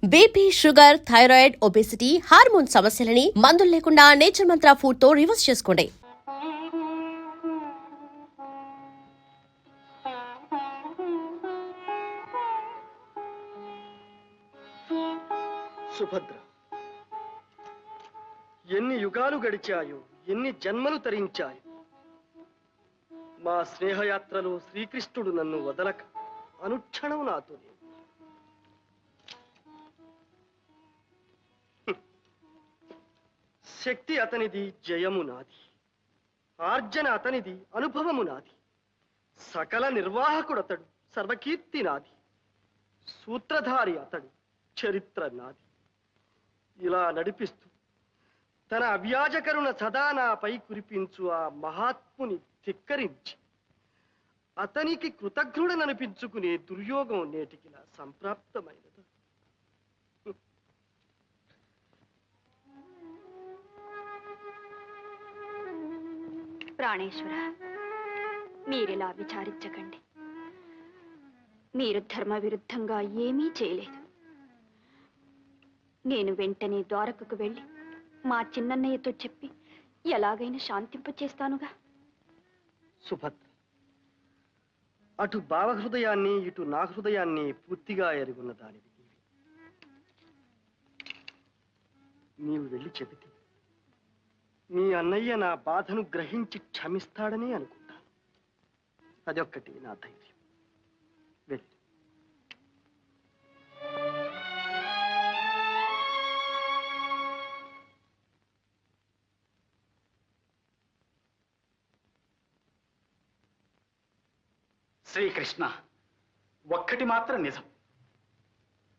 BP, sugar, thyroid, obesity, hormone సమస్యలని మందులు లేకుండా నేచర్ మంత్ర ఫుడ్ తో రివర్స్ చేసుకోండి. సుభద్ర, ఎన్ని యుగాలు గడిచాయో, ఎన్ని జన్మలు తరించాయో, మా స్నేహయాత్రలో శ్రీకృష్ణుడు నన్ను వదలక అనుక్షణం నాతోనే. శక్తి అతనిది, జయము నాది. ఆర్జన అతనిది, అనుభవము నాది. సకల నిర్వాహకుడు అతడు, సర్వకీర్తి నాది. సూత్రధారి అతడు, చరిత్ర నాది. ఇలా నడిపిస్తూ తన అవ్యాజకరుణ సదా నాపై కురిపించు ఆ మహాత్ముని ధిక్కరించి అతనికి కృతజ్ఞుడననిపించుకునే దుర్యోగం నేటికి నా సంప్రాప్తమైనది. ప్రాణేశ్వర, మీరిలా విచారించకండి. మీరు ధర్మ విరుద్ధంగా ఏమీ చేయలేదు. నేను వెంటనే ద్వారకకు వెళ్ళి మా చిన్నన్నయ్యతో చెప్పి ఎలాగైనా శాంతింపచేస్తానుగా. సుభద్ర, అటు భావ హృదయాన్ని, ఇటు నా హృదయాన్ని పూర్తిగా ఎరుగున్న దానివి నీవు వెళ్ళి చెబితే మీ అన్నయ్య నా బాధను గ్రహించి క్షమిస్తాడని అనుకుంటాను. అదొక్కటి నా ధైర్యం. వెళ్ళి శ్రీకృష్ణ, ఒక్కటి మాత్రం నిజం.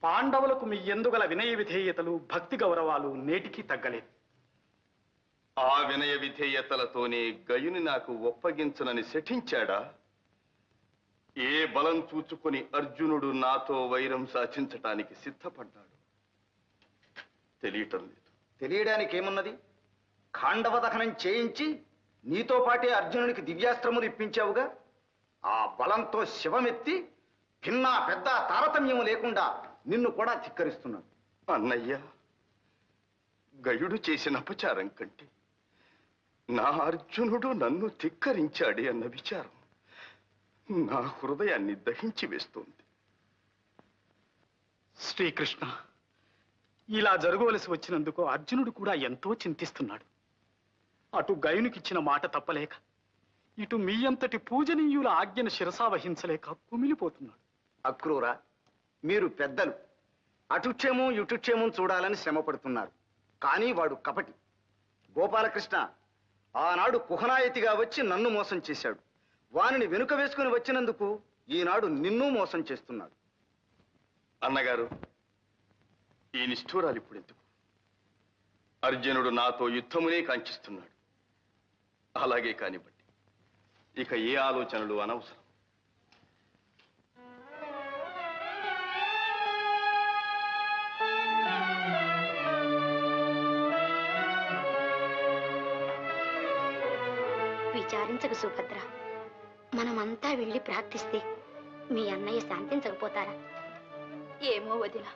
పాండవులకు మీ ఎందుగల వినయ విధేయతలు, భక్తి గౌరవాలు నేటికి తగ్గలేదు. ఆ వినయ విధేయతలతోనే గయుని నాకు ఒప్పగించనని శఠించాడా? ఏ బలం చూచుకుని అర్జునుడు నాతో వైరం సాధించటానికి సిద్ధపడ్డాడు? తెలియటం లేదు. తెలియడానికి ఏమున్నది? ఖాండవ దహనం చేయించి నీతో పాటే అర్జునునికి దివ్యాస్త్రములు ఇప్పించావుగా. ఆ బలంతో శివమెత్తి భిన్నా పెద్ద తారతమ్యం లేకుండా నిన్ను కూడా ధిక్కరిస్తున్నాడు. అన్నయ్య, గయుడు చేసిన అపచారం కంటే నా అర్జునుడు నన్ను ధిక్కరించాడే అన్న విచారం నా హృదయాన్ని దహించి వేస్తోంది. శ్రీకృష్ణ, ఇలా జరగవలసి వచ్చినందుకు అర్జునుడు కూడా ఎంతో చింతిస్తున్నాడు. అటు గయునికిచ్చిన మాట తప్పలేక, ఇటు మీ అంతటి పూజనీయుల ఆజ్ఞను శిరసావహించలేక కుమిలిపోతున్నాడు. అక్రూరా, మీరు పెద్దలు అటుక్షేమం ఇటుక్షేమం చూడాలని శ్రమ పడుతున్నారు. కానీ వాడు కపటి. గోపాలకృష్ణ ఆనాడు కుహనాయతిగా వచ్చి నన్ను మోసం చేశాడు. వానిని వెనుక వేసుకుని వచ్చినందుకు ఈనాడు నిన్ను మోసం చేస్తున్నాడు. అన్నగారు, ఈ నిష్ఠూరాలు ఇప్పుడు ఎందుకు? అర్జునుడు నాతో యుద్ధమునే కాంక్షిస్తున్నాడు. అలాగే కానివ్వండి, ఇక ఏ ఆలోచనలు అనవసరం. విచారించకు సుభద్ర. మనమంతా వెళ్ళి ప్రార్థిస్తే మీ అన్నయ్య శాంతించకపోతారా? ఏమో వదిన,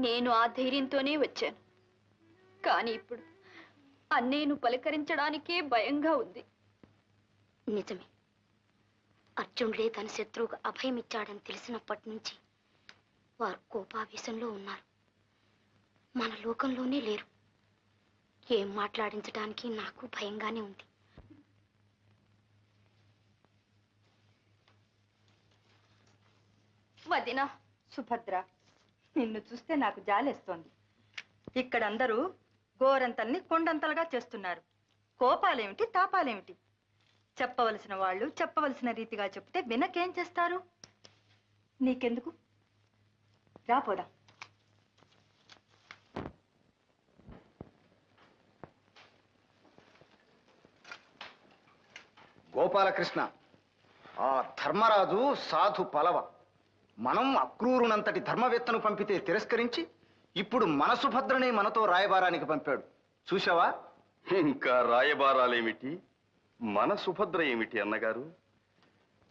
నేను ఆ ధైర్యంతోనే వచ్చాను. కానీ ఇప్పుడు అన్నయ్యను పలకరించడానికే భయంగా ఉంది. నిజమే, అర్జునుడే తన శత్రువుకు అభయం ఇచ్చాడని తెలిసినప్పటి నుంచి వారు కోపావేశంలో ఉన్నారు. మన లోకంలోనే లేరు. ఏం మాట్లాడించడానికి నాకు భయంగానే ఉంది. వదినా, సుభద్ర, నిన్ను చూస్తే నాకు జాలేస్తోంది. ఇక్కడందరూ గోరంతల్ని కొండంతలుగా చేస్తున్నారు. కోపాలేమిటి, తాపాలేమిటి? చెప్పవలసిన వాళ్ళు చెప్పవలసిన రీతిగా చెప్తే వినకేం చేస్తారు? నీకెందుకు? రాపోదాం. గోపాలకృష్ణ, ఆ ధర్మరాజు సాధు పలవ. మనం అక్రూరునంతటి ధర్మవేత్తను పంపితే తిరస్కరించి ఇప్పుడు మన సుభద్రనే మనతో రాయబారానికి పంపాడు. చూశావా? ఇంకా రాయబారాలేమిటి, మన సుభద్ర ఏమిటి అన్నగారు?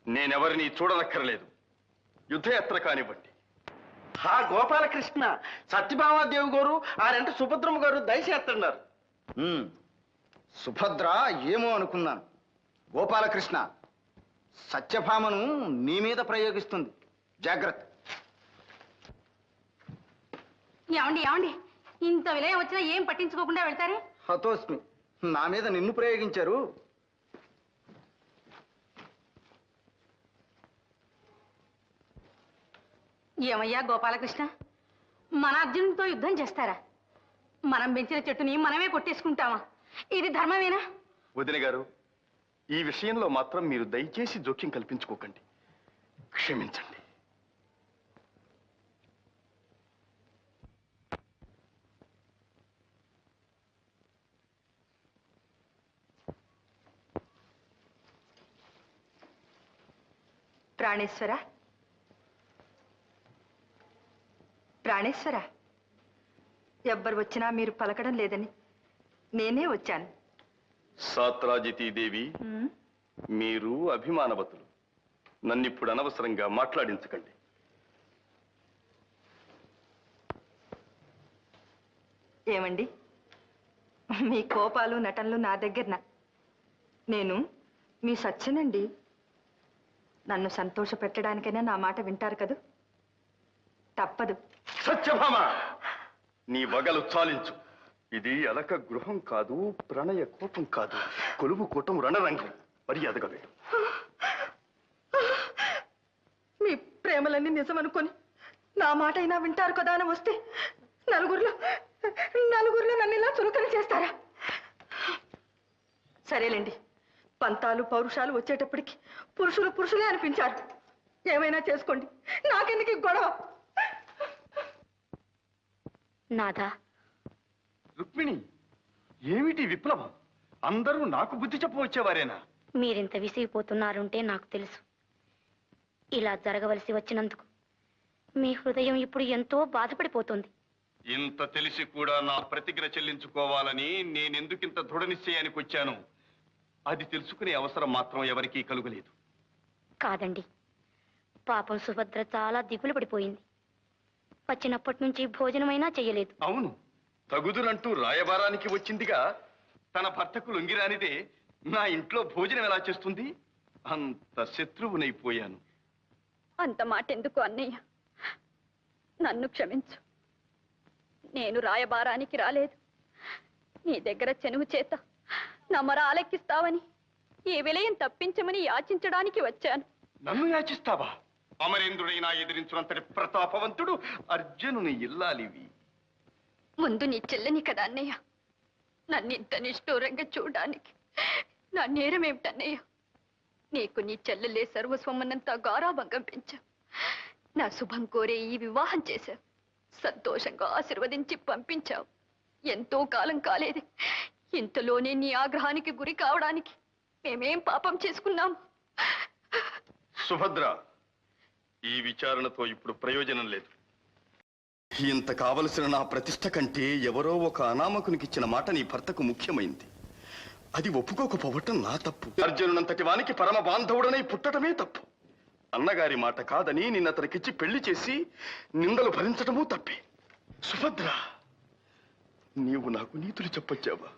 నేనెవరిని చూడనక్కర్లేదు. యుద్ధయాత్ర కానివ్వండి. ఆ గోపాలకృష్ణ సత్యభామాదేవి గారు ఆరంటే సుభద్రమ్మ గారు దయచేస్తున్నారు. సుభద్ర ఏమో అనుకున్నాను. గోపాలకృష్ణ సత్యభామను నీ మీద ప్రయోగిస్తుంది. జాగ్రత్త. ఏమండి ఏమండి ఇంత విలయం వచ్చినా ఏం పట్టించుకోకుండా వెళ్తారే? హతోస్మి, నా మీద నిన్ను ప్రయోగించారు. ఏమయ్యా గోపాలకృష్ణ, మన అర్జునుడితో యుద్ధం చేస్తారా? మనం పెంచిన చెట్టుని మనమే కొట్టేసుకుంటామా? ఇది ధర్మమేనా? వదిన గారు, ఈ విషయంలో మాత్రం మీరు దయచేసి జోక్యం కల్పించుకోకండి. క్షమించండి. ప్రాణేశ్వర, ప్రాణేశ్వర, ఎవ్వరు వచ్చినా మీరు పలకడం లేదని నేనే వచ్చాను. సాత్రాజితీదేవి, మీరు అభిమానవతులు. నన్నిప్పుడు అనవసరంగా మాట్లాడించకండి. ఏమండి, మీ కోపాలు నటనలు నా దగ్గరన. నేను మీ సత్యనండి. నన్ను సంతోష పెట్టడానికైనా నా మాట వింటారు కదూ? తప్పదు. సత్యభామ, నీ వగలు చాలించు. ఇది అలక గృహం కాదు, ప్రణయ కోపం కాదు, కొలువు కూటం రణరంగం. మర్యాదగా వెళ్ళు. మీ ప్రేమలన్నీ నిజమనుకొని నా మాట అయినా వింటారు కదా అని వస్తే నలుగురిలో నన్ను ఇలా చులకన చేస్తారా? సరేలేండి, పంతాలు పౌరుషాలు వచ్చేటప్పటికి పురుషులే అనిపించారు. ఏమైనా చేసుకోండి, నాకెందుకు ఈ గొడవ? నాథా, రుక్మిణి, ఏమిటి విప్లవం? అందరూ నాకు బుద్ధి చెప్పవచ్చేవారేనా? మీరింత విసిగిపోతున్నారంటే నాకు తెలుసు. ఇలా జరగవలసి వచ్చినందుకు మీ హృదయం ఇప్పుడు ఎంతో బాధపడిపోతుంది. ఇంత తెలిసి కూడా నా ప్రతిజ్ఞ చెల్లించుకోవాలని నేనెందుకింత దృఢ నిశ్చయానికి వచ్చాను, అది తెలుసుకునే అవసరం మాత్రం ఎవరికీ కలుగలేదు. కాదండి, పాపం సుభద్ర చాలా దిగులు పడిపోయింది. వచ్చినప్పటి నుంచి భోజనమైనా చెయ్యలేదు. అవును, తగుదునంటూ రాయబారానికి వచ్చిందిగా. తన భర్తకు లొంగిరానిదే నా ఇంట్లో భోజనం ఎలా చేస్తుంది? అంత శత్రువునైపోయాను. అంత మాట ఎందుకు అన్నయ్య? నన్ను క్షమించు. నేను రాయబారానికి రాలేదు. నీ దగ్గర చెనువు చేత నా మర ఆలెక్కిస్తావని, ఈ విలయం తప్పించమని యాచించడానికి వచ్చాను. నన్ను యాచిస్తావా? అమరేంద్రుడైనా ఎదిరించినంతటి ప్రతాపవంతుడు అర్జునుని ఇల్లాలివి. ముందు నీ చెల్లని కదా అన్నయ్య. నన్ను ఇంత నిష్ఠూరంగా చూడడానికి నా నేరం ఏమిటన్నయ్య? నీకు నీ చెల్లెలే సర్వస్వమన్నంతా గారాభంగం పెంచావు. నా శుభం కోరే ఈ వివాహం చేశావు. సంతోషంగా ఆశీర్వదించి పంపించావు. ఎంతో కాలం కాలేదు, ఇంతలోనే నీ ఆగ్రహానికి గురి కావడానికి మేమేం పాపం చేసుకున్నాం? సుభద్ర, ఈ విచారణతో ఇప్పుడు ప్రయోజనం లేదు. ఇంత కావలసిన నా ప్రతిష్ట కంటే ఎవరో ఒక అనామకునికిచ్చిన మాట నీ భర్తకు ముఖ్యమైంది. అది ఒప్పుకోకపోవటం నా తప్పు. అర్జునునంతటి వానికి పరమ బాంధవుడనై పుట్టడమే తప్పు. అన్నగారి మాట కాదని నిన్నతనికిచ్చి పెళ్లి చేసి నిందలు భరించటమూ తప్పే. సుభద్ర, నీవు నాకు నీతులు చెప్పొచ్చావా?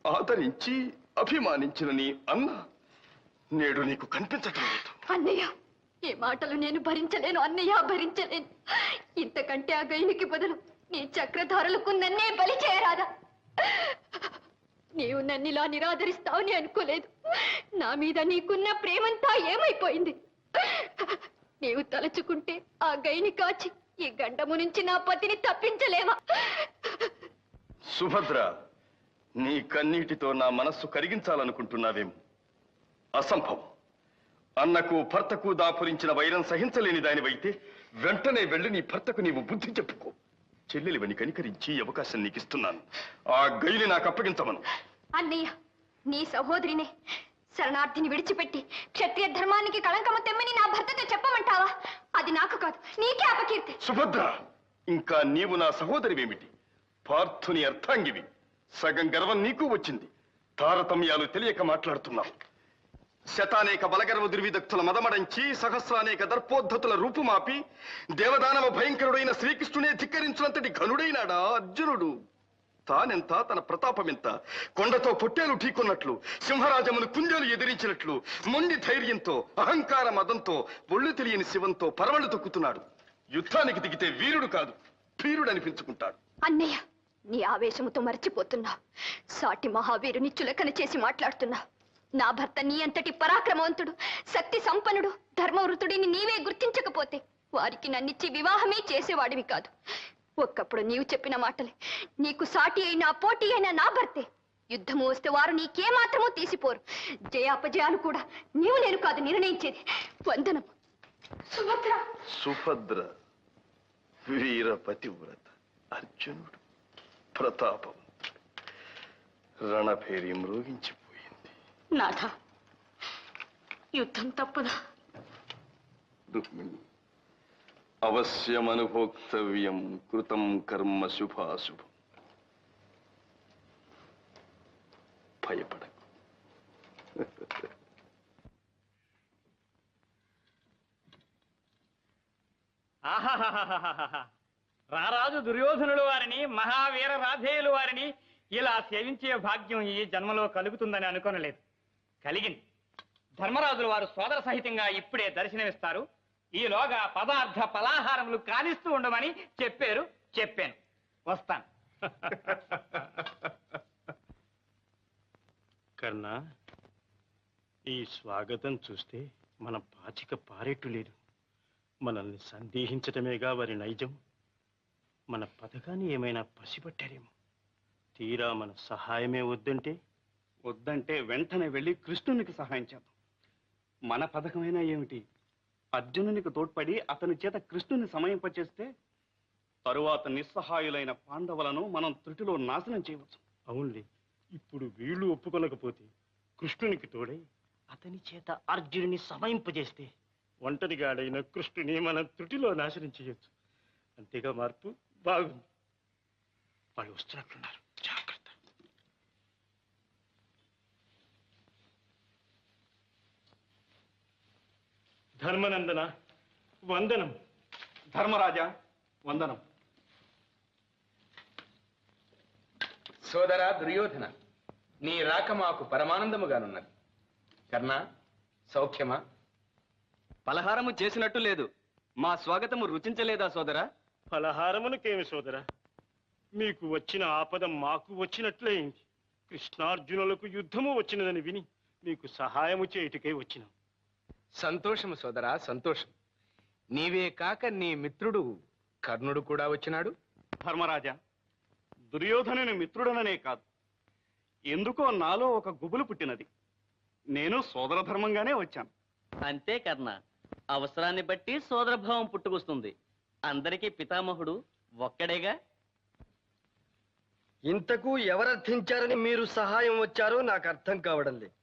ఆదరించి అభిమానించిన నీ అన్న నేడు నీకు కనిపించటం లేదు. అన్నయ్య, ఈ మాటలు నేను భరించలేను అన్నయ్య, భరించలేను. ఇంతకంటే ఆ గైనికి బదులు నీ చక్రధారులకు నన్నే బలి చేయరాదా? నీవు నన్నిలా నిరాదరిస్తావని అనుకోలేదు. నా మీద నీకున్న ప్రేమంతా ఏమైపోయింది? నీవు తలుచుకుంటే ఆ గైని కాచి ఈ గండము నుంచి నా పతిని తప్పించలేవా? సుభద్ర, నీ కన్నీటితో నా మనస్సు కరిగించాలనుకుంటున్నావేమో. అసంభవం. అన్నకు భర్తకు దాపురించిన వైరం సహించలేని దానివైతే వెంటనే వెళ్ళి నీ భర్తకు నీవు బుద్ధి చెప్పుకో. చెల్లెలివని కనికరించి అవకాశం నీకిస్తున్నాను. ఆ గైని నాకు అప్పగించమను. అన్నయ్య, నీ సహోదరినే శరణార్థిని విడిచిపెట్టి క్షత్రియ ధర్మానికి కళంకము తెమ్మని నా భర్తతో చెప్పమంటావా? అది నాకు కాదు, నీకే అపకీర్తి. సుభద్ర, ఇంకా నీవు నా సహోదరివేమిటి? పార్థుని అర్థాంగివి. సగం గర్వం నీకు వచ్చింది. తారతమ్యాలు తెలియక మాట్లాడుతున్నావు. శతానేక బలగర్వ దుర్విదక్తుల మదమడంచి సహస్రానేక దర్పోద్ధతుల రూపుమాపి దేవదానవ భయంకరుడైన శ్రీకృష్ణునే ధిక్కరించినంతటి ఘనుడైనాడా అర్జునుడు. తానెంత, తన ప్రతాపమెంత. కొండతో పొట్టేలు ఢీకొన్నట్లు, సింహరాజమును కుందేలు ఎదిరించినట్లు మొండి ధైర్యంతో, అహంకార మదంతో, ఒళ్ళు తెలియని శివంతో పరవళ్లు తొక్కుతున్నాడు. యుద్ధానికి దిగితే వీరుడు కాదు, వీరుడు అనిపించుకుంటాడు. అన్నయ్య, నీ ఆవేశముతో మర్చిపోతున్నా. సాటి మహావీరుని చులకన చేసి మాట్లాడుతున్నా. నా భర్త నీ అంతటి పరాక్రమవంతుడు, శక్తి సంపన్నుడు, ధర్మవృతుడిని నీవే గుర్తించకపోతే వారికి నన్నిచ్చి వివాహమే చేసేవాడివి కాదు. ఒక్కప్పుడు నీవు చెప్పిన మాటలే నీకు సాటి అయినా పోటీ అయినా నా భర్తే. యుద్ధము వస్తే వారు నీకేమాత్రమూ తీసిపోరు. జయాపజయాలు కూడా నీవు నేను కాదు నిర్ణయించేది. వందనం. సుభద్ర. సుభద్ర, వీరపతివ్రత, అర్జునుడు ప్రతాపవంతుడు. రణభేరి మ్రోగించిపోయింది. నాథ, యుద్ధం తప్పదా? రుక్మిణి, అవశ్యమనుభోక్తవ్యం కృతం కర్మ శుభాశుభం. భయపడకు. ఆహాహాహాహాహా. రారాజు దుర్యోధనుల వారిని, మహావీర రాధేయుల వారిని ఇలా సేవించే భాగ్యం ఈ జన్మలో కలుగుతుందని అనుకోనలేదు. కలిగింది. ధర్మరాజుల వారు సోదర సహితంగా ఇప్పుడే దర్శనమిస్తారు. ఈలోగా పదార్థ పలాహారములు కానిస్తూ ఉండమని చెప్పారు. చెప్పాను. వస్తాను. కర్ణ, ఈ స్వాగతం చూస్తే మన పాచిక పారేట్టు లేదు. మనల్ని సందేహించటమేగా వారి నైజం. మన పథకాన్ని ఏమైనా పసిపట్టారేమో. తీరా మన సహాయమే వద్దంటే వెంటనే వెళ్ళి కృష్ణునికి సహాయం చేద్దాం. మన పథకమైనా ఏమిటి, అర్జునునికి తోడ్పడి అతని చేత కృష్ణుని సమయింపచేస్తే తరువాత నిస్సహాయులైన పాండవులను మనం త్రుటిలో నాశనం చేయవచ్చు. అవునులే, ఇప్పుడు వీళ్ళు ఒప్పుకొనకపోతే కృష్ణునికి తోడై అతని చేత అర్జునుని సమయింపజేస్తే ఒంటరిగాడైన కృష్ణుని మనం త్రుటిలో నాశనం చేయొచ్చు. అంతేగా మార్పు? బాగుంది. వాళ్ళు వస్తున్నట్లున్నారు. జాగ్రత్త. ధర్మనందన వందనం. ధర్మరాజా వందనం. సోదరా దుర్యోధన, నీ రాక మాకు పరమానందముగానున్నది. కర్ణ, సౌఖ్యమా? పలహారము చేసినట్టు లేదు. మా స్వాగతము రుచించలేదా సోదరా? ఫలహారమునకేమి సోదరా, మీకు వచ్చిన ఆపద మాకు వచ్చినట్లయింది. కృష్ణార్జునులకు యుద్ధము వచ్చినదని విని మీకు సహాయము చేయుటకై వచ్చినాం. సంతోషము సోదరా, సంతోషం. నీవే కాక నీ మిత్రుడు కర్ణుడు కూడా వచ్చినాడు. ధర్మరాజా, దుర్యోధనుని మిత్రుడననే కాదు, ఎందుకో నాలో ఒక గుబులు పుట్టినది. నేను సోదర ధర్మంగానే వచ్చాను. అంతే కర్ణ, అవసరాన్ని బట్టి సోదరభావం పుట్టుకొస్తుంది. అందరికీ పితామహుడు ఒక్కడేగా. ఇంతకు ఎవరర్థించారని మీరు సహాయం వచ్చారో నాకు అర్థం కావడం లేదు.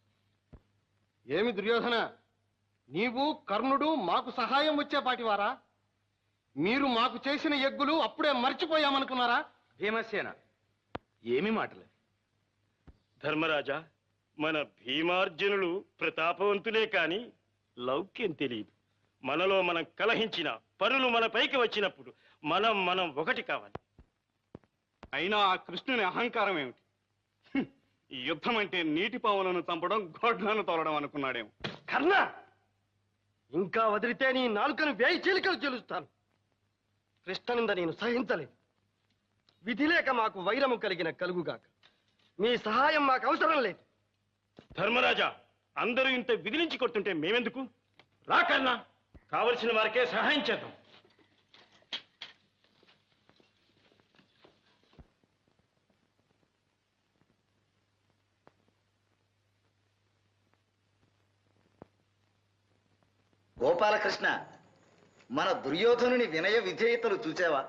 ఏమి దుర్యోధన, నీవు కర్ణుడు మాకు సహాయం వచ్చేపాటివారా? మీరు మాకు చేసిన యజ్ఞులు అప్పుడే మర్చిపోయామనుకున్నారా? భీమసేన, ఏమి మాటలు? ధర్మరాజా, మన భీమార్జునులు ప్రతాపవంతులే కాని లౌక్యం తెలియదు. మనలో మనం కలహించిన పరులు మన పైకి వచ్చినప్పుడు మనం ఒకటి కావాలి. అయినా ఆ కృష్ణుని అహంకారం ఏమిటి? ఈ యుద్ధం అంటే నీటి పావులను చంపడం, గోడ్లను తోలడం అనుకున్నాడేమో. కర్ణ, ఇంకా వదిలితే నీ నాలుకను వేయి చీలికలు చెలుస్తాను. కృష్ణనింద నేను సహించలేదు. విధి లేక మాకు వైరము కలుగుగాక. మీ సహాయం మాకు అవసరం లేదు. ధర్మరాజా, అందరూ ఇంత విదిలించి కొడుతుంటే మేమెందుకు? రాకన్నా, కావలసిన వారికే సహాయం చేద్దాం. గోపాలకృష్ణ, మన దుర్యోధనుని వినయ విధేయతలు చూసావా?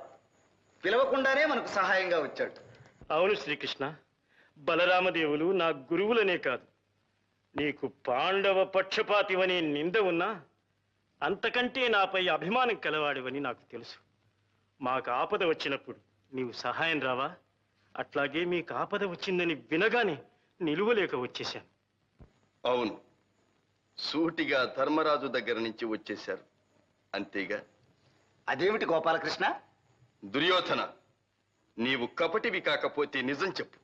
పిలవకుండానే మనకు సహాయంగా వచ్చాడు. అవును శ్రీకృష్ణ, బలరామదేవులు నా గురువులనే కాదు, నీకు పాండవ పక్షపాతివని నింద ఉన్నా అంతకంటే నాపై అభిమానం కలవాడివని నాకు తెలుసు. మాకు ఆపద వచ్చినప్పుడు నీవు సహాయం రావా? అట్లాగే మీకు ఆపద వచ్చిందని వినగానే నిలువలేక వచ్చేశాను. అవును, సూటిగా ధర్మరాజు దగ్గర నుంచి వచ్చేశారు అంతేగా? అదేమిటి గోపాలకృష్ణ? దుర్యోధన, నీవు కపటివి కాకపోతే నిజం చెప్పు.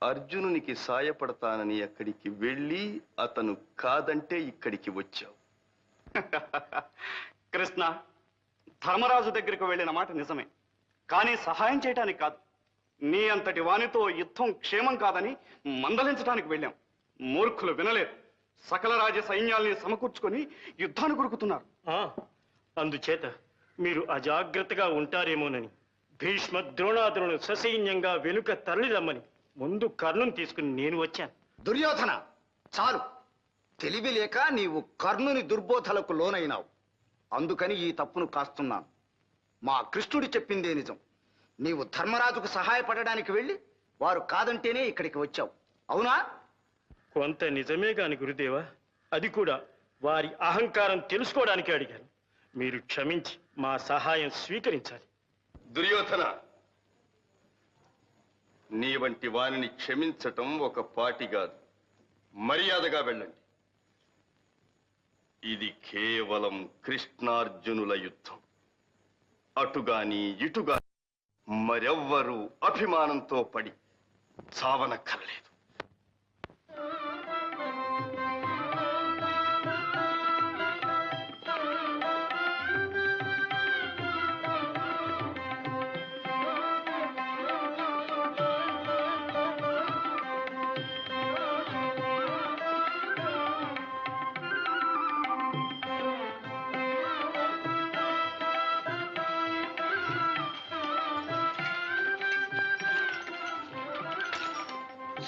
అర్జునునికి సాయపడతానని అక్కడికి వెళ్ళి అతను కాదంటే ఇక్కడికి వచ్చావు. కృష్ణ, ధర్మరాజు దగ్గరికి వెళ్ళిన మాట నిజమే, కానీ సహాయం చేయటానికి కాదు. నీ అంతటి వానితో యుద్ధం క్షేమం కాదని మందలించడానికి వెళ్ళాం. మూర్ఖులు వినలేదు. సకల రాజ్య సైన్యాల్ని సమకూర్చుకొని యుద్ధాన్ని గురుకుతున్నారు. అందుచేత మీరు అజాగ్రత్తగా ఉంటారేమోనని భీష్మ ద్రోణాదులను ససైన్యంగా వెనుక తరలిరమ్మని ముందు కర్ణుని తీసుకుని నేను వచ్చాను. దుర్యోధన, చాలు. తెలివి లేక నీవు కర్ణుని దుర్బోధలకు లోనైనావు. అందుకని ఈ తప్పును కాస్తున్నాను. మా కృష్ణుడు చెప్పిందే నిజం. నీవు ధర్మరాజుకు సహాయపడడానికి వెళ్ళి వారు కాదంటేనే ఇక్కడికి వచ్చావు, అవునా? కొంత నిజమే కాని గురుదేవా, అది కూడా వారి అహంకారం తెలుసుకోవడానికి అడిగాను. మీరు క్షమించి మా సహాయం స్వీకరించాలి. దుర్యోధన, నీ వంటి వానిని క్షమించటం ఒక పాటి కాదు. మర్యాదగా వెళ్ళండి. ఇది కేవలం కృష్ణార్జునుల యుద్ధం. అటుగాని ఇటుగా మరెవ్వరూ అభిమానంతో పడి చావనక్కర్లేదు.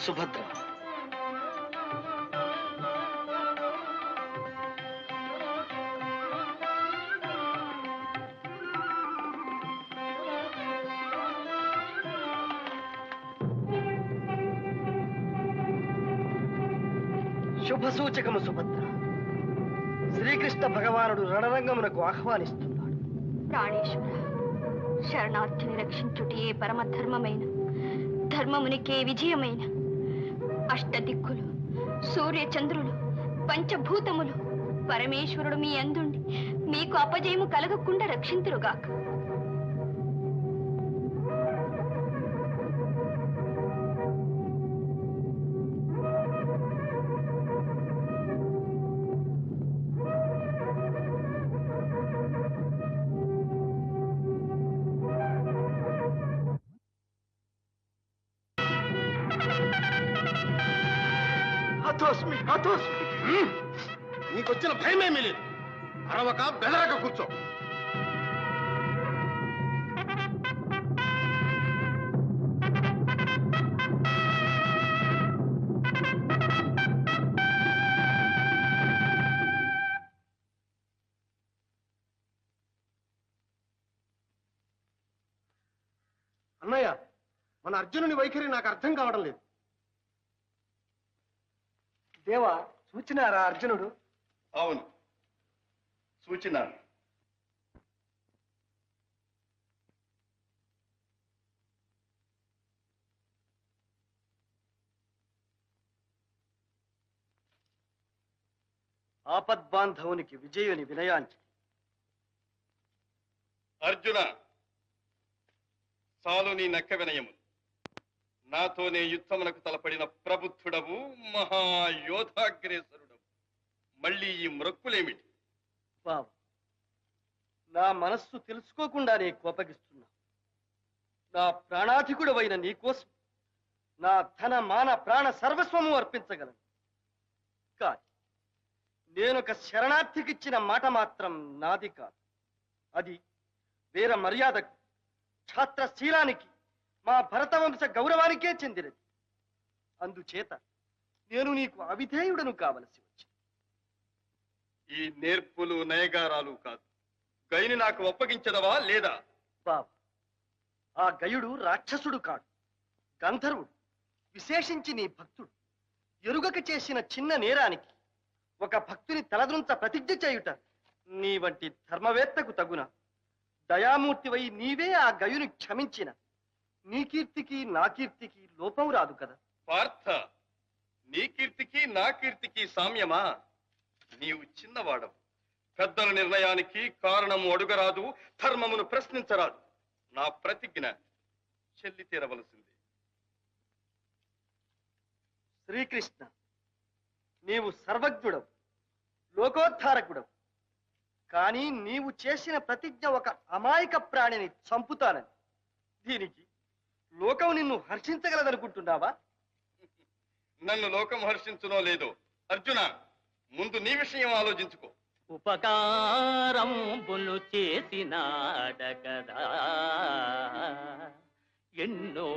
సుభద్ర, శుభ సూచకము సుభద్ర. శ్రీకృష్ణ భగవానుడు రణరంగమునకు ఆహ్వానిస్తున్నాడు. ప్రాణేశ్వర, శరణార్థిని రక్షించుటే పరమధర్మమైన, ధర్మమునికే విజయమైన. అష్టదిక్కులు, సూర్యచంద్రులు, పంచభూతములు పరమేశ్వరుడు మీ అందుండి మీకు అపజయము కలగకుండా రక్షింతురుగాక. హతోస్మి, హతోస్మి. నీకొచ్చిన భయమేమీ లేదు. అరవక బెదరక కూర్చో. అన్నయ్య, మన అర్జునుని వైఖరి నాకు అర్థం కావడం లేదు. దేవా, చూచినారా అర్జునుడు? అవును, సూచనాలు. ఆపద్బాంధవునికి విజయుని వినయాంచి. అర్జున, చాలు నీ నక్క వినయము. నాతోనే యుద్ధమునకు తలపడిన ప్రబుద్ధుడవు, మహాయోధాగ్రేసరుడవు. మళ్ళీ ఈ మ్రొక్కులేమిటి? బావ, నా మనస్సు తెలుసుకోకుండానే కోపగిస్తున్నా. నా ప్రాణాధికుడవైన నీకోసం నా ధన మాన ప్రాణ సర్వస్వము అర్పించగలను. కానీ నేనొక శరణార్థికిచ్చిన మాట మాత్రం నాది కాదు. అది వీర మర్యాదకు, ఛాత్రశీలానికి, మా భరతవంశ గౌరవానికే చెందినది. అందుచేత నేను నీకు అవిధేయుడను కావలసి వచ్చింది. ఈ నేర్పులు నయగారాలు కాదు. గైని నాకు ఒప్పగించదవా లేదా? బావ, ఆ గయుడు రాక్షసుడు కాడు, గంధర్వుడు. విశేషించి నీ భక్తుడు. ఎరుగక చేసిన చిన్న నేరానికి ఒక భక్తుని తలదృంచ ప్రతిజ్ఞ చేయుట నీ వంటి ధర్మవేత్తకు తగున. దయామూర్తివై నీవే ఆ గయుని క్షమించిన నీ కీర్తికి నా కీర్తికి లోపం రాదు కదా. పార్థ, నీ కీర్తికి నా కీర్తికి సామ్యమా? నీవు చిన్నవాడవు. పెద్దల నిర్ణయానికి కారణము అడుగరాదు, ధర్మమును ప్రశ్నించరాదు. నా ప్రతిజ్ఞ చెల్లి తీరవలసింది. శ్రీకృష్ణ, నీవు సర్వజ్ఞుడవు, లోకోద్ధారకుడవు. కానీ నీవు చేసిన ప్రతిజ్ఞ ఒక అమాయక ప్రాణిని చంపుతానని. దీనికి లోకం నిన్ను హర్షించగలదనుకుంటున్నావా? నన్ను లోకం హర్షించునో లేదో అర్జున, ముందు నీ విషయం ఆలోచించుకో. ఉపకారంబులు చేసినాడ కదా, ఎన్నో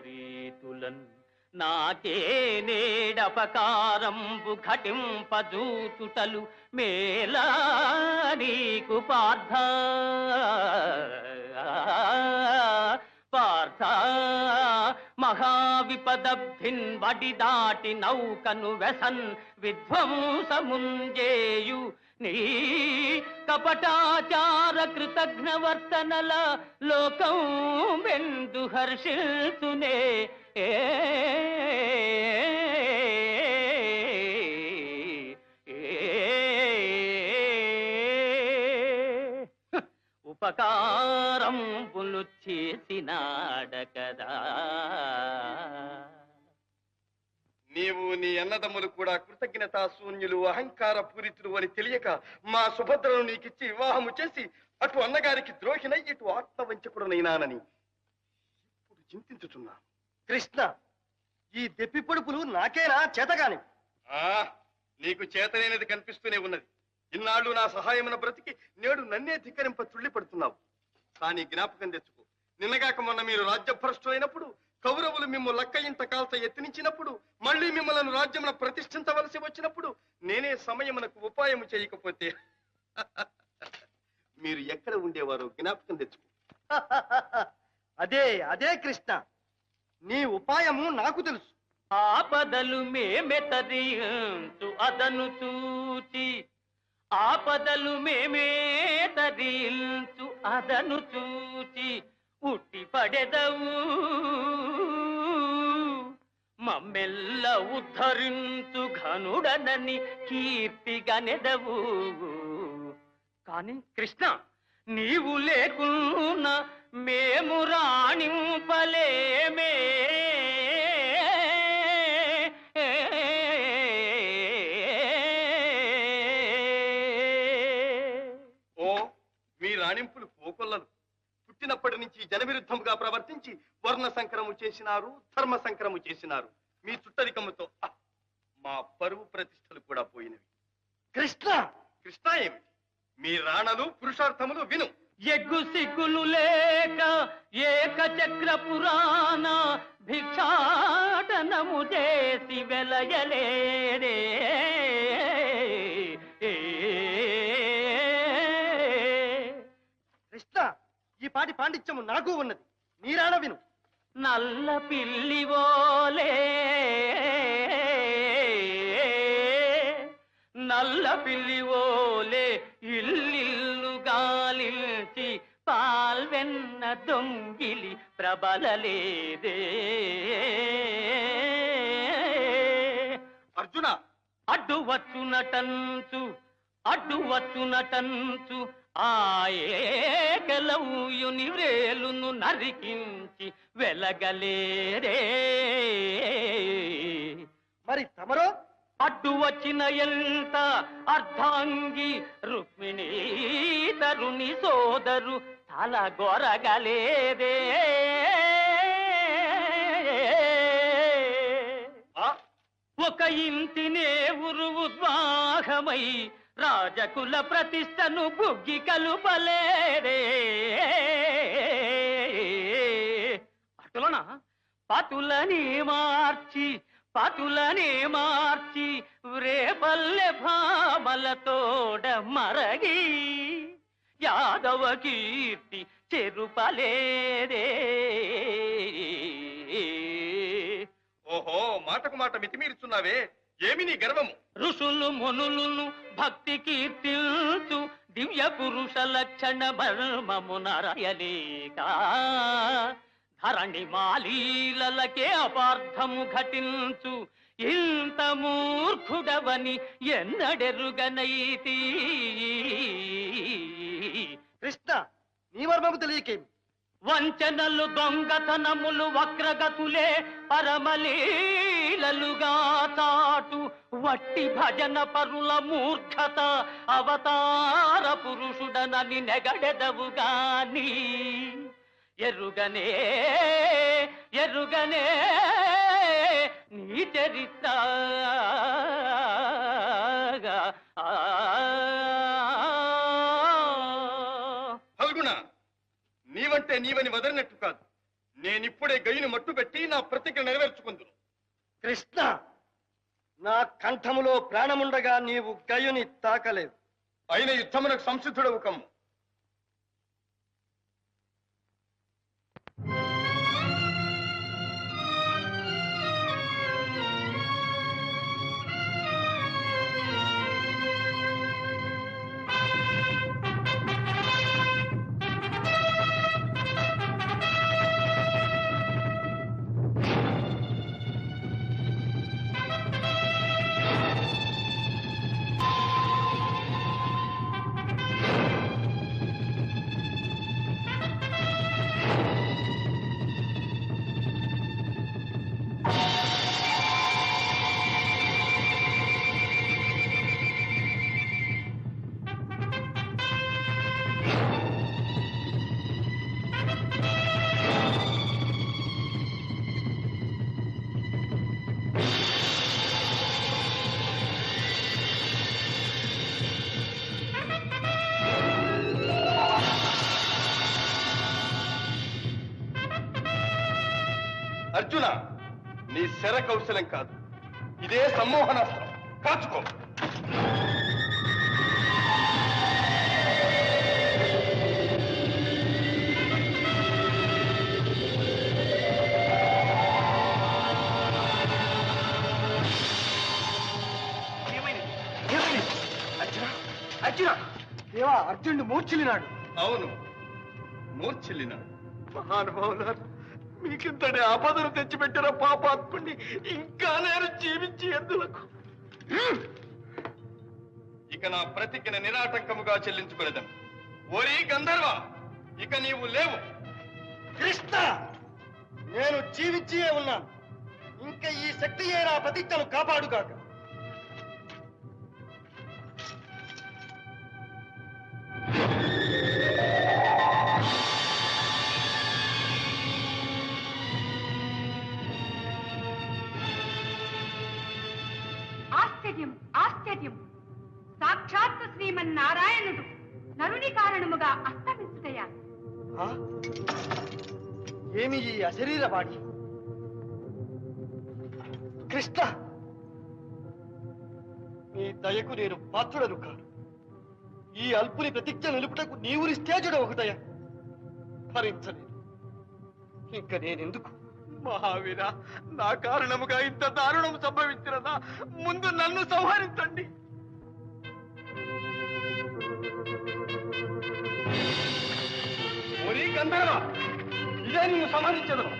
రీతులన్ నాకే నేడపకారంబు ఘటింపజూచుటలు మేలా నీకు పార్థ. పార్థ, మహావిపదభిన్ వడి దాటి నౌకను వెసన్ విధ్వంసముంజేయు నీ కపటాచార కృతజ్ఞవర్తనల లోకం మెందు హర్షిల్తునే. ఉపకారంబులు చేసినాడ కదా. నీవు నీ అన్నదమ్ములు కూడా కృతజ్ఞతా శూన్యులు, అహంకార పూరితులు అని తెలియక మా సుభద్రను నీకిచ్చి వివాహము చేసి అటు అన్నగారికి ద్రోహినై ఇటు ఆత్మవంచకుడనైనానని ఇప్పుడు చింతించుచున్నా. కృష్ణ, ఈ దెప్పి పొడుపులు నాకేనా చేతగాని? నీకు చేతనైనది కనిపిస్తూనే ఉన్నది. ఇన్నాళ్ళు నా సహాయమున బ్రతికి నేడు నన్నే ధిక్కరింప తుళ్ళిపడుతున్నావు. కానీ జ్ఞాపకం తెచ్చుకో, నిన్నగాక మొన్న మీరు రాజ్యభ్రష్టు అయినప్పుడు, కౌరవులు మిమ్ము లక్క ఇంత కాల్త ఎత్తినిచ్చినప్పుడు, మళ్ళీ మిమ్మల్ని రాజ్యమున ప్రతిష్ఠించవలసి వచ్చినప్పుడు నేనే సమయమునకు ఉపాయము చేయకపోతే మీరు ఎక్కడ ఉండేవారో జ్ఞాపకం తెచ్చుకో. అదే అదే కృష్ణ, నీ ఉపాయము నాకు తెలుసు. ఆపదలు మేమెతరించు అదను చూచి, ఆపదలు మేమే తరించు అదను చూచి ఉట్టి పడెదవు. మమ్మెల్ల ఉద్ధరించు ఘనుడనని కీర్తిగనెదవు. కాని కృష్ణ, నీవు లేకున్నా మేము రాణింపలేమే. మీ రాణింపులు పోకొల్లలు. పుట్టినప్పటి నుంచి జనవిరుద్ధముగా ప్రవర్తించి వర్ణ సంకరము చేసినారు, ధర్మ సంకరము చేసినారు. మీ చుట్టరికముతో మా పరువు ప్రతిష్టలు కూడా పోయినవి. కృష్ణ, కృష్ణ ఏమిటి? మీ రాణలు పురుషార్థములు విను. ఎగ్గు సిగ్గులు లేక ఏకచక్ర పురాణ భిక్షాటనము చేసి వెలయలేరే. కృష్ణ, ఈ పాటి పాండిత్యము నాకు ఉన్నది, నీరాణ విను. నల్ల పిల్లివోలే, నల్ల పిల్లివోలే ఇల్లిల్లు గాలించి పాల్వెన్న దొంగిలి ప్రబలలేదే. అర్జున, అడ్డు వచ్చునటంచు, అడ్డు వచ్చునటంచు ఆయేకలవుయుని వ్రేలును నరికించి వెలగలేరే. మరి తమరో? అడ్డు వచ్చిన ఎంత అర్ధాంగి రుక్మిణీ తరుని సోదరు తల గొరగలేదే. ఒక ఇంటినే ఉరుద్వాహమై రాజకుల ప్రతిష్టను బుగ్గి కలుపలేరే. అటులన పతులని మార్చి, పతులని మార్చి రేపల్లె భామలతోడ మరగి యాదవ కీర్తి చెరుపలేదే. ఓహో, మాటకు మాట మితిమీరుచున్నావే, ఏమి నీ గర్వము? ఋషులు మునులను భక్తి కీర్తించు దివ్య పురుష లక్షణ మర్మమునరయలేక ధరణి మాలీలకే అపార్థము ఘటించు ఇంత మూర్ఖుడవని ఎన్నడెరుగనైతి. కృష్ణ నీ మర్మము తెలియకేమి? వంచనలు దొంగతనములు వక్రగతులే పరమలీలలుగా చాటు వట్టి భజన పరుల మూర్ఖత అవతార పురుషుడనని నెగడెదవుగాని ఎరుగనే ఎరుగనే నీ చరిత్ర. ఫల్గుణ, నీవంటే నీవని వదలినట్టు కాదు. నేనిప్పుడే గయ్యుని మట్టుబెట్టి నా ప్రతిజ్ఞ నెరవేర్చుకుందును. కృష్ణ, నా కంఠములో ప్రాణముండగా నీవు గయుని తాకలేవు. అయిన యుద్ధమునకు సంసిద్ధుడవు కమ్ము. అర్జున, నీ శర కౌశలం కాదు, ఇదే సమ్మోహనాస్త్రం. కాచుకో. అర్జున, దేవా, అర్జునుడు మూర్ఛిల్లినాడు. అవును, మూర్ఛిల్లినాడు. మహానుభావులారు, మీకింతటి ఆపదను తెచ్చిపెట్టిన పాపాత్ముడిని ఇంకా నేను జీవించి ఎందులకు? ఇక నా ప్రతిజ్ఞ నిరాటంకముగా చెల్లించుకునేదను. ఓరి గంధర్వ, ఇక నీవు లేవు. కృష్ణ, నేను జీవించియే ఉన్నాను. ఇంకా ఈ శక్తియే నా ప్రతిజ్ఞను కాపాడుగాక. ఆశ్చర్యం ఆశ్చర్యం! సాక్షాత్తు శ్రీమన్నారాయణుడు నరుని కారణముగా అస్తమించుటయా? ఏమి ఈ అశరీర వాడి? కృష్ణ, నీ దయకు నేను పాత్రుడను కాను. ఈ అల్పుని ప్రతిజ్ఞ నిలుపుటకు నీవు నిస్తేజుడు ఒకటయ భరించలేదు. ఇంక నేనెందుకు? మహావీర, నా కారణముగా ఇంత దారుణం సంభవించినదా? ముందు నన్ను సంహరించండి. ఓరి గంధర్వ, ఇదే నిన్ను సంహరించదను.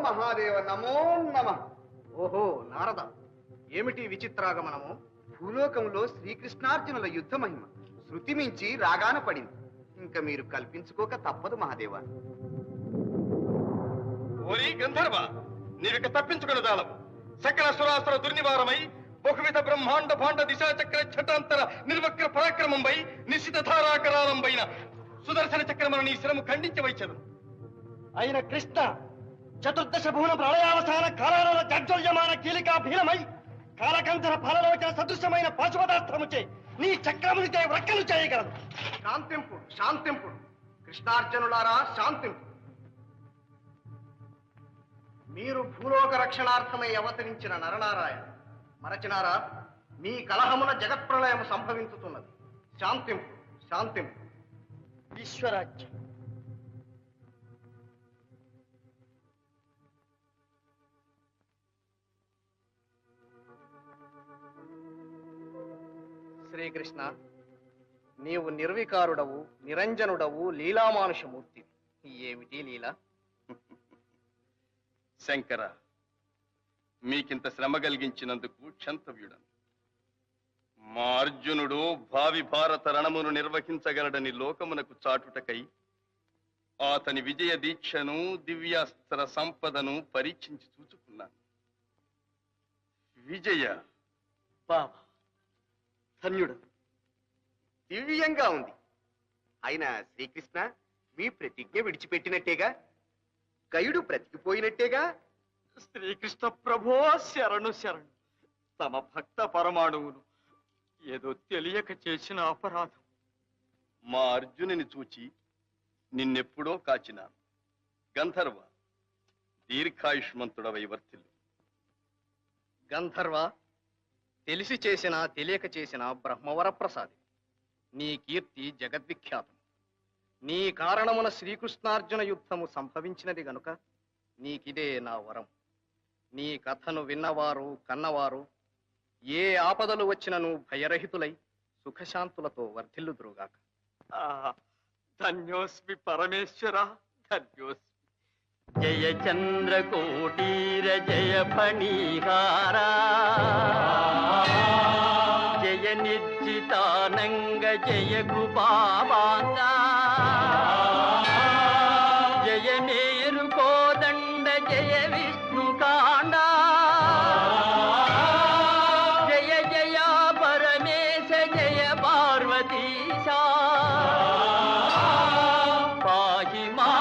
మహాదేవ నమో నమ. ఓహో నారద, ఏమిటి విచిత్రాగమనము? భూలోకంలో శ్రీకృష్ణార్జునుల యుద్ధ మహిమ శృతి మించి రాగాన పడింది. ఇంకా మీరు కల్పించుకోక తప్పదు మహాదేవ. ఓరి గంధర్వ, నీవిక తప్పించుకుని దాలవు. సకల సురాసుర దుర్నివారమై బహువిధ బ్రహ్మాండ భాండ దిశాచక్ర ఛటాంతర నిర్వక్ర పరాక్రమంపై నిశ్చిత ధారాకరాలంపైన సుదర్శన చక్రమును నీ శిరము ఖండించవైచదు. అయిన కృష్ణ చతుర్దశ భువన ప్రళయావసాన కాలాల జడ్జల్యమాన కీలికా భీలమై కాలకంధర ఫలలోచన సదృశమైన పాశుపదార్థముచే నీ చక్రమునిచే వ్రక్కలు చేయగలదు. శాంతింపుడు, శాంతింపుడు, కృష్ణార్జునులారా శాంతింపు. మీరు భూలోక రక్షణార్థమై అవతరించిన నరనారాయణ మరచినారా? మీ కలహమున జగత్ప్రళయం సంభవించుతున్నది. శాంతింపు, శాంతింపు. ఈశ్వరాజ్యం. శ్రీకృష్ణ, నీవు నిర్వికారుడవు, నిరంజనుడవు, లీలామానుషమూర్తి. ఏమిటి లీల? శంకర, మీకింత శ్రమ కలిగించినందుకు క్షంతవ్యుడను. మా అర్జునుడు భావి భారత రణమును నిర్వహించగలడని లోకమునకు చాటుటకై అతని విజయ దీక్షను దివ్యాస్త్ర సంపదను పరీక్షించి చూచుకున్నాను. విజయ బావా, ధన్యుడు. దివ్యంగా ఉంది. అయినా శ్రీకృష్ణ, మీ ప్రతిజ్ఞ విడిచిపెట్టినట్టేగా? గయుడు బ్రతికిపోయినట్టేగా? శ్రీకృష్ణ ప్రభో శరణు శరణు. తమ భక్త పరమాణువును ఏదో తెలియక చేసిన అపరాధం. మా అర్జునుని చూచి నిన్నెప్పుడో కాచినాను. గంధర్వ, దీర్ఘాయుష్మంతుడవై వర్తిల్లు. గంధర్వ, తెలిసి చేసినా తెలియక చేసిన బ్రహ్మవర ప్రసాది. నీ కీర్తి జగద్విఖ్యాతం. నీ కారణమున శ్రీకృష్ణార్జున యుద్ధము సంభవించినది గనుక నీకిదే నా వరం. నీ కథను విన్నవారు కన్నవారు ఏ ఆపదలు వచ్చినను భయరహితులై సుఖశాంతులతో వర్ధిల్లుదురుగాక. ధన్యోస్మి పరమేశ్వర, ధన్యోస్మి. జయ చంద్రకోటీర జయ ఫణీహారా, జయ నిర్జితానంగ జయ కృపావాంగా, జయ మేరు కోదండ జయ విష్ణుకాండ, జయ జయ పరమేశ జయ పార్వతీశా, పాహి మా